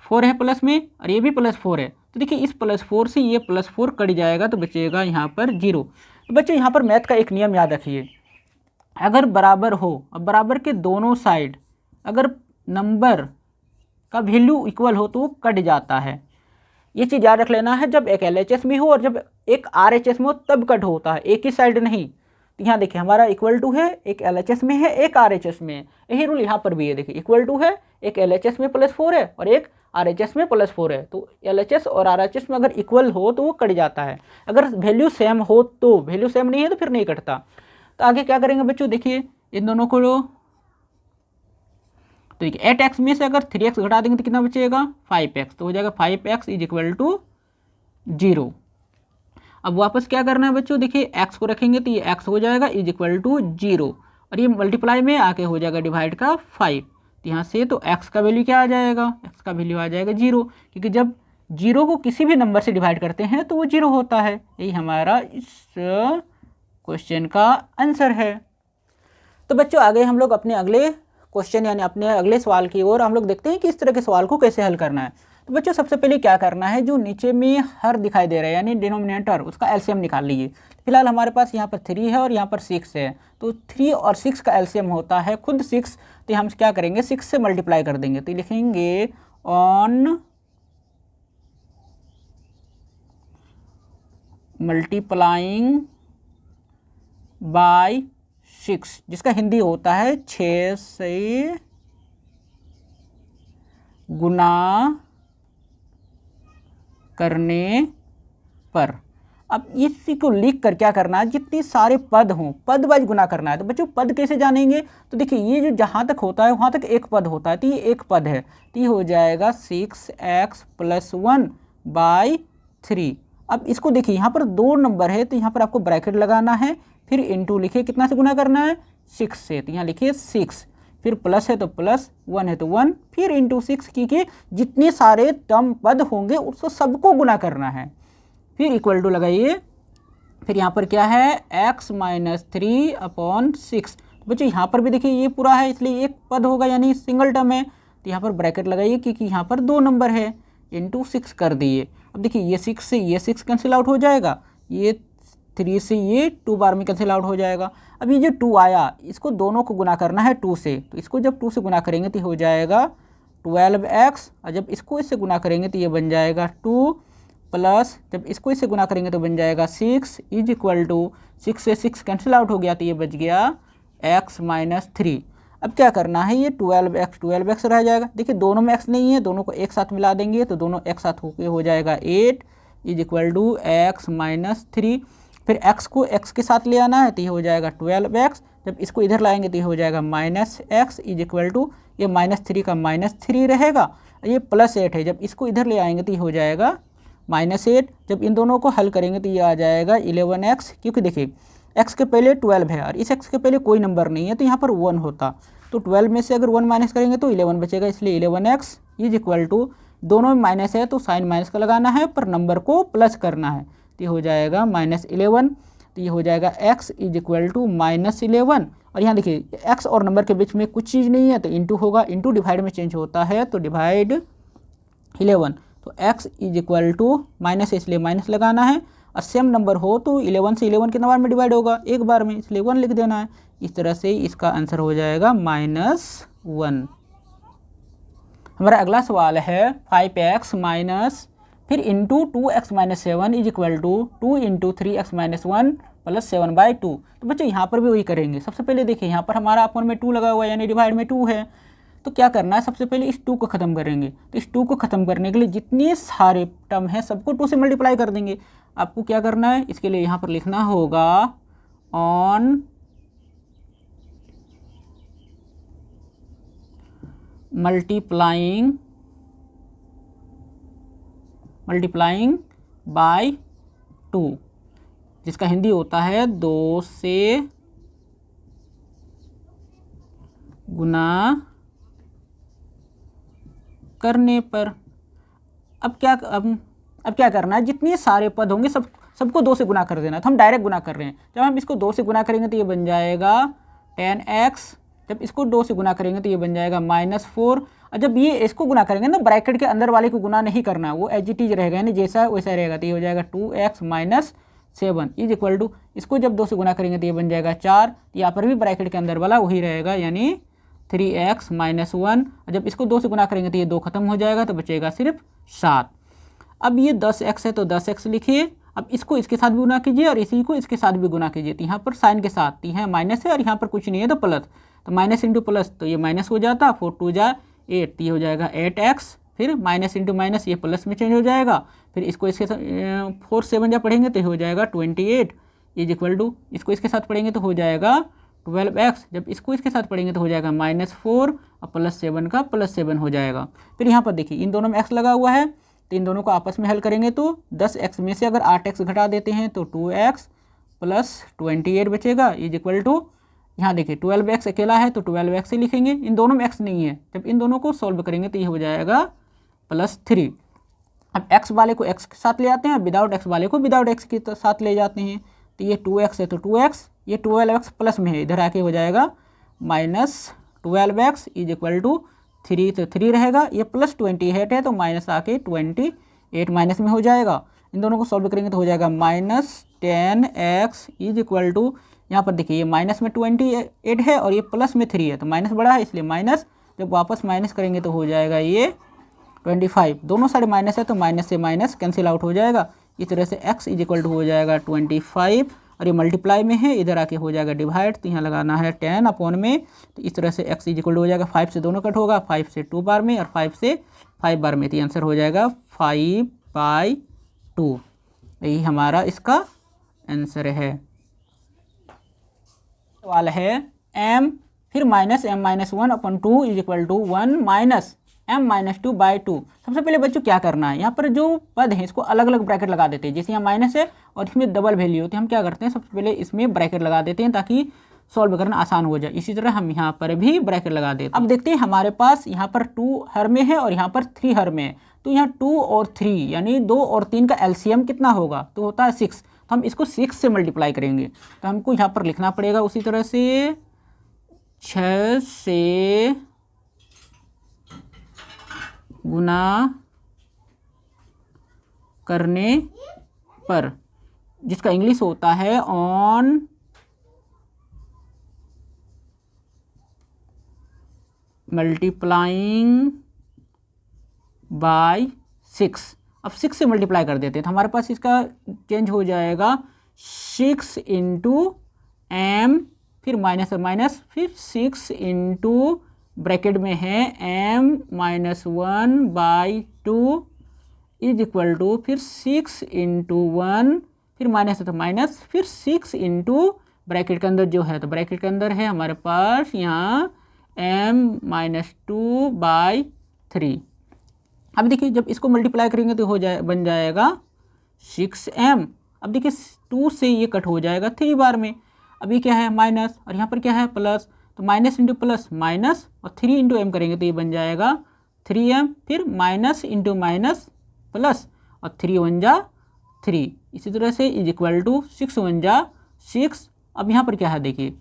4 है प्लस में और ये भी +4 है, तो देखिए इस +4 से ये +4 कट जाएगा तो बचेगा यहाँ पर 0। तो बच्चों यहाँ पर मैथ का एक नियम याद रखिए, अगर बराबर हो, अब बराबर के दोनों साइड अगर नंबर का वैल्यू इक्वल हो तो वो कट जाता है। ये चीज़ याद रख लेना है, जब एक LHS में हो और जब एक RHS में हो तब कट होता है, एक ही साइड नहीं। तो यहाँ देखिए हमारा इक्वल टू है, एक LHS में है एक RHS में है, यही रूल यहाँ पर भी है। देखिए इक्वल टू है, एक LHS में +4 है और एक RHS में +4 है, तो LHS और RHS में अगर इक्वल हो तो वो कट जाता है, अगर वैल्यू सेम हो तो, वैल्यू सेम नहीं है तो फिर नहीं कटता। तो आगे क्या करेंगे बच्चों, देखिए इन दोनों को तो 8x में से अगर 3x घटा देंगे तो कितना बचेगा 5x, तो हो जाएगा 5x इज इक्वल टू 0। अब वापस क्या करना है बच्चों, देखिए x को रखेंगे तो ये x हो जाएगा इज इक्वल टू 0, और ये मल्टीप्लाई में आके हो जाएगा डिवाइड का 5। तो यहाँ से तो x का वैल्यू क्या आ जाएगा, x का वैल्यू आ जाएगा 0, क्योंकि जब 0 को किसी भी नंबर से डिवाइड करते हैं तो वो 0 होता है। यही हमारा इस क्वेश्चन का आंसर है। तो बच्चों आगे हम लोग अपने अगले क्वेश्चन यानी अपने अगले सवाल की ओर हम लोग देखते हैं कि इस तरह के सवाल को कैसे हल करना है। तो बच्चों सबसे पहले क्या करना है, जो नीचे में हर दिखाई दे रहा है यानी डिनोमिनेटर, उसका एलसीएम निकाल लीजिए। फिलहाल हमारे पास यहाँ पर 3 है और यहाँ पर 6 है, तो 3 और 6 का एलसीएम होता है खुद 6, तो हम क्या करेंगे 6 से मल्टीप्लाई कर देंगे, तो लिखेंगे ऑन मल्टीप्लाइंग बाय 6, जिसका हिंदी होता है 6 से गुना करने पर। अब इसी को लिख कर क्या करना है, जितने सारे पद हों पद वाइज गुना करना है। तो बच्चों पद कैसे जानेंगे, तो देखिए ये जो जहाँ तक होता है वहाँ तक एक पद होता है, तो ये एक पद है, तो ये हो जाएगा 6x + 1 बाई 3। अब इसको देखिए यहाँ पर 2 नंबर है, तो यहाँ पर आपको ब्रैकेट लगाना है, फिर इनटू लिखिए कितना से गुना करना है 6 से, तो यहाँ लिखिए 6, फिर प्लस है तो प्लस, 1 है तो 1, फिर इंटू 6, क्योंकि जितने सारे टर्म पद होंगे उसको सबको गुना करना है। फिर इक्वल टू लगाइए, फिर यहाँ पर क्या है x - 3/6। तो बच्चों यहाँ पर भी देखिए ये पूरा है, इसलिए एक पद होगा यानी सिंगल टर्म है, तो यहाँ पर ब्रैकेट लगाइए क्योंकि यहाँ पर 2 नंबर है, इंटू 6 कर दिए। अब देखिए ये 6 से ये 6 कैंसिल आउट हो जाएगा, ये 3 से ये 2 बार में कैंसिल आउट हो जाएगा। अब ये जो 2 आया इसको दोनों को गुना करना है 2 से, तो इसको जब 2 से गुना करेंगे तो हो जाएगा 12x, और जब इसको इससे गुना करेंगे तो ये बन जाएगा 2, प्लस जब इसको इससे गुना करेंगे तो बन जाएगा 6 इज इक्वल टू 6 से 6 कैंसिल आउट हो गया, तो ये बच गया x - 3। अब क्या करना है, ये 12x रह जाएगा। देखिए दोनों में x नहीं है, दोनों को एक साथ मिला देंगे तो दोनों एक साथ होकर हो जाएगा 8 इज इक्वल टू x - 3। फिर x को x के साथ ले आना है, तो ये हो जाएगा 12x, जब इसको इधर लाएंगे तो ये हो जाएगा -x इज इक्वल टू, ये -3 का -3 रहेगा, ये +8 है, जब इसको इधर ले आएंगे तो ये हो जाएगा -8, जब इन दोनों को हल करेंगे तो ये आ जाएगा 11x, क्योंकि देखिए x के पहले 12 है और इस x के पहले कोई नंबर नहीं है, तो यहाँ पर 1 होता, तो 12 में से अगर 1 माइनस करेंगे तो 11 बचेगा, इसलिए 11x इज इक्वल टू, दोनों में माइनस है तो साइन माइनस का लगाना है पर नंबर को प्लस करना है, तो ये हो जाएगा -11, तो ये हो जाएगा x इज इक्वल टू -11। और यहाँ देखिए x और नंबर के बीच में कुछ चीज़ नहीं है तो इंटू होगा, इंटू डिवाइड में चेंज होता है तो डिवाइड 11, तो x is equal to minus है इसलिए माइनस लगाना है, और सेम नंबर हो तो 11 से 11 कितने बार में डिवाइड होगा, एक बार में, इसलिए 1 लिख देना है। इस तरह से इसका आंसर हो जाएगा -1। हमारा अगला सवाल है 5x माइनस फिर into 2x - 7 is equal to 2 into 3x - 1 + 7/2। तो बच्चों यहाँ पर भी वही करेंगे। सबसे पहले देखिए यहाँ पर हमारा अपन में 2 लगा हुआ है यानी डिवाइड में 2 है, तो क्या करना है, सबसे पहले इस 2 को ख़त्म करेंगे, तो इस 2 को ख़त्म करने के लिए जितने सारे टर्म हैं सबको 2 से मल्टीप्लाई कर देंगे। आपको क्या करना है, इसके लिए यहाँ पर लिखना होगा ऑन मल्टीप्लाइंग बाय 2, जिसका हिंदी होता है 2 से गुना करने पर। अब क्या करना है, जितने सारे पद होंगे सबको 2 से गुना कर देना, तो हम डायरेक्ट गुना कर रहे हैं। जब हम इसको 2 से गुना करेंगे तो ये बन जाएगा 10x, जब इसको 2 से गुना करेंगे तो ये बन जाएगा -4, और जब ये इसको गुना करेंगे ना ब्रैकेट के अंदर वाले को गुना नहीं करना, वो एज इट इज रहेगा यानी जैसा वैसा रहेगा, तो ये हो जाएगा 2x - 7 इज इक्वल टू, इसको जब 2 से गुना करेंगे तो ये बन जाएगा 4, यहाँ पर भी ब्रैकेट के अंदर वाला वही रहेगा यानी 3x - 1, और जब इसको 2 से गुना करेंगे तो ये 2 खत्म हो जाएगा तो बचेगा सिर्फ 7। अब ये 10x है तो 10x लिखिए, अब इसको इसके साथ भी गुना कीजिए और इसी को इसके साथ भी गुना कीजिए, तो यहाँ पर साइन के साथ, यहाँ माइनस है और यहाँ पर कुछ नहीं है तो प्लस, तो माइनस इंटू प्लस तो ये माइनस हो जाता, 4 2 जा 8, ये हो जाएगा 8x, फिर माइनस इंटू माइनस ये प्लस में चेंज हो जाएगा, फिर इसको इसके साथ 4 7 जा पढ़ेंगे तो हो जाएगा 28 इज इक्वल टू, इसको इसके साथ पढ़ेंगे तो हो जाएगा 12x, जब इसको इसके साथ पढ़ेंगे तो हो जाएगा -4 और +7 का +7 हो जाएगा। फिर यहाँ पर देखिए इन दोनों में x लगा हुआ है, तो इन दोनों को आपस में हल करेंगे तो 10x में से अगर 8x घटा देते हैं तो 2x + 28 बचेगा इज इक्वल टू, यहाँ देखिए 12x अकेला है तो 12x से लिखेंगे, इन दोनों में x नहीं है, जब इन दोनों को सॉल्व करेंगे तो ये हो जाएगा +3। अब x वाले को x के साथ ले आते हैं, विदाउट x वाले को विदाउट x के साथ ले जाते हैं, तो ये 2x है तो 2x, ये 12x प्लस में है इधर आके हो जाएगा -12x इज इक्वल टू 3, तो 3 रहेगा, ये +28 है तो माइनस आके 28 माइनस में हो जाएगा। इन दोनों को सॉल्व करेंगे तो हो जाएगा -10x इज इक्वल टू, यहाँ पर देखिए ये माइनस में 28 है और ये प्लस में 3 है तो माइनस बड़ा है इसलिए माइनस, जब वापस माइनस करेंगे तो हो जाएगा ये 25, दोनों साइड माइनस है तो माइनस से माइनस कैंसिल आउट हो जाएगा, इस तरह से x इज इक्वल टू हो जाएगा 25 और ये मल्टीप्लाई में है, इधर आके हो जाएगा डिवाइड, तो यहाँ लगाना है 10 अपॉन में, तो इस तरह से x इज इक्वल टू हो जाएगा 5 से दोनों कट होगा, 5 से 2 बार में और 5 से 5 बार में, तो ये आंसर हो जाएगा 5/2। यही हमारा इसका आंसर है। सवाल है m फिर minus m minus 1 upon 2 is equal to 1 minus m minus 2/2। सबसे पहले बच्चों क्या करना है, यहाँ पर जो पद है इसको अलग अलग ब्रैकेट लगा देते हैं। जैसे यहाँ माइनस है और इसमें डबल वैल्यू होती है, हम क्या करते हैं सबसे पहले इसमें ब्रैकेट लगा देते हैं ताकि सॉल्व करना आसान हो जाए। इसी तरह हम यहाँ पर भी ब्रैकेट लगा देते हैं। अब देखते हैं हमारे पास यहाँ पर 2 हर में है और यहाँ पर 3 हर में है, तो यहाँ 2 और 3 यानी 2 और 3 का एलसीएम कितना होगा, तो होता है 6। तो हम इसको 6 से मल्टीप्लाई करेंगे, तो हमको यहाँ पर लिखना पड़ेगा उसी तरह से 6 से गुना करने पर, जिसका इंग्लिश होता है ऑन मल्टीप्लाइंग बाय 6। अब 6 से मल्टीप्लाई कर देते हैं तो हमारे पास इसका चेंज हो जाएगा 6 इंटू एम, फिर माइनस और माइनस, फिर 6 इंटू ब्रैकेट में है m minus 1/2 is equal to फिर 6 इंटू 1, फिर माइनस है तो माइनस, फिर 6 इंटू ब्रैकेट के अंदर जो है, तो ब्रैकेट के अंदर है हमारे पास यहाँ m माइनस 2/3। अब देखिए जब इसको मल्टीप्लाई करेंगे तो हो जाए बन जाएगा 6m। अब देखिए 2 से ये कट हो जाएगा 3 बार में, अभी क्या है माइनस और यहाँ पर क्या है प्लस, तो माइनस इंटू प्लस माइनस और 3 इंटू एम करेंगे तो ये बन जाएगा 3m, फिर माइनस इंटू माइनस प्लस और 3 1 जा 3, इसी तरह से इज इक्वल टू 6 1 जा 6। अब यहाँ पर क्या है देखिए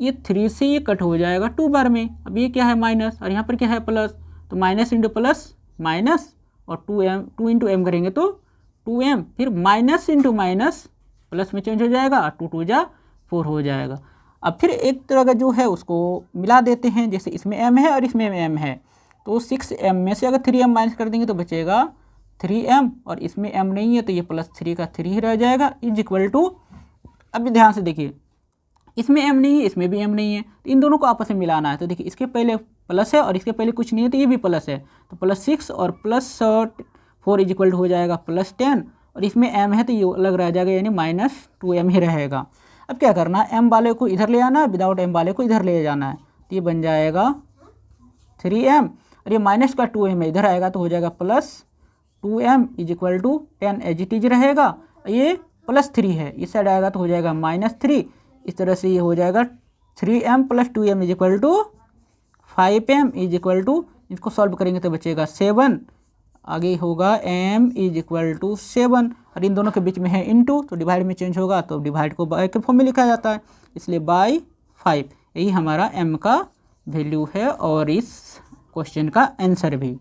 ये 3 से ये कट हो जाएगा 2 बार में, अब ये क्या है माइनस और यहाँ पर क्या है प्लस, तो माइनस इंटू प्लस माइनस और 2 इंटू एम करेंगे तो 2m, फिर माइनस इंटू माइनस प्लस में चेंज हो जाएगा और 2 2 जा 4 हो जाएगा। अब फिर एक तरह का जो है उसको मिला देते हैं, जैसे इसमें m है और इसमें m है, तो 6m में से अगर 3m माइनस कर देंगे तो बचेगा 3m और इसमें m नहीं है तो ये प्लस 3 का 3 ही रह जाएगा इज इक्वल टू। अब ध्यान से देखिए इसमें m नहीं है इसमें भी m नहीं है, तो इन दोनों को आपस में मिलाना है, तो देखिए इसके पहले प्लस है और इसके पहले कुछ नहीं है तो ये भी प्लस है, तो प्लस 6 और प्लस 4 इज इक्वल टू हो जाएगा प्लस 10 और इसमें m है तो ये अलग रह जाएगा यानी माइनस 2m ही रहेगा। अब क्या करना है m वाले को इधर ले आना है, विदाउट m वाले को इधर ले जाना है, तो ये बन जाएगा 3m और ये माइनस का 2m इधर आएगा तो हो जाएगा plus 2m is equal to 10 as it is रहेगा, ये प्लस 3 है इस साइड आएगा तो हो जाएगा माइनस 3, इस तरह से ये हो जाएगा 3m plus 2m is equal to 5m is equal to, इसको सॉल्व करेंगे तो बचेगा 7, आगे होगा m इज इक्वल टू 7 और इन दोनों के बीच में है इनटू, तो डिवाइड में चेंज होगा तो डिवाइड को बाय के फॉर्म में लिखा जाता है, इसलिए बाय 5 यही हमारा m का वैल्यू है और इस क्वेश्चन का आंसर भी।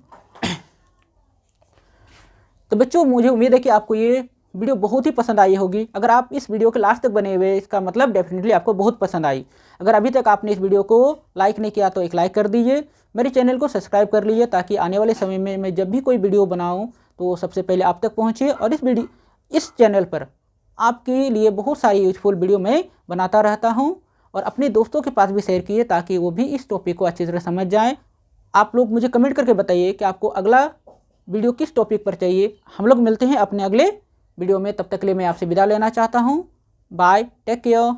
तो बच्चों मुझे उम्मीद है कि आपको ये वीडियो बहुत ही पसंद आई होगी। अगर आप इस वीडियो के लास्ट तक बने हुए इसका मतलब डेफिनेटली आपको बहुत पसंद आई। अगर अभी तक आपने इस वीडियो को लाइक नहीं किया तो एक लाइक कर दीजिए, मेरे चैनल को सब्सक्राइब कर लीजिए ताकि आने वाले समय में मैं जब भी कोई वीडियो बनाऊं तो सबसे पहले आप तक पहुंचे। और इस चैनल पर आपके लिए बहुत सारी यूजफुल वीडियो मैं बनाता रहता हूँ और अपने दोस्तों के पास भी शेयर कीजिए ताकि वो भी इस टॉपिक को अच्छी तरह समझ जाएँ। आप लोग मुझे कमेंट करके बताइए कि आपको अगला वीडियो किस टॉपिक पर चाहिए। हम लोग मिलते हैं अपने अगले वीडियो में, तब तक के लिए मैं आपसे विदा लेना चाहता हूँ। Bye, take care.